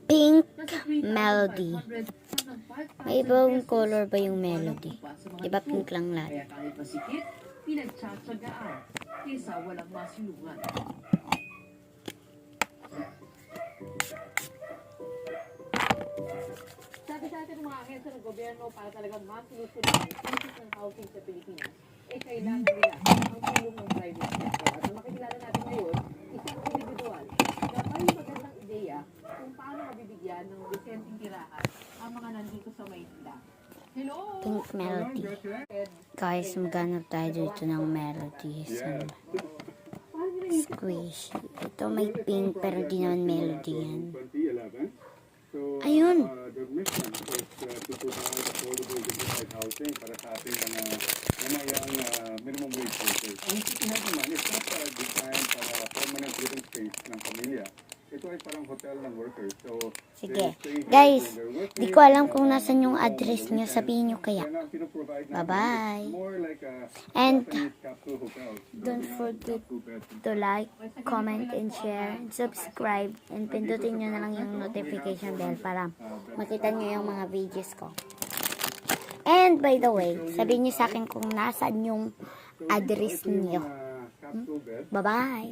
Pink Melody. May ibang color ba yung melody? Diba pink lang lahat? Pinagtsatsagaan kaysa walang masilungan. Sabi sa atin ng mga ahensya ng gobyerno para talagang masolusyonan ang krisis ng housing sa Pilipinas, kailangan nila ang tulong ng private sector. At ang makikilala natin ngayon, isang individual na may magandang ideya kung paano mabibigyan ng desenteng tirahan ang mga nandito sa Maynila. Hello! Pink Melody. Guys, maghanap tayo dito ng melody. Squish. Ito may pink pero di naman melody yan. Ayun! The mission is to provide affordable dignified housing para sa ating mga mamayang minimum wage workers. Ang titihan naman is not designed para permanent living space ng pamilya. Ito ay parang hotel ng workers. So, sige. Guys, di ko alam kung nasan yung address nyo. Sabihin nyo kaya. Bye-bye. And don't forget to like, comment, and share, and subscribe. And pindutin nyo na lang yung notification bell para makita nyo yung mga videos ko. And by the way, sabihin nyo sa akin kung nasan yung address nyo. Bye-bye.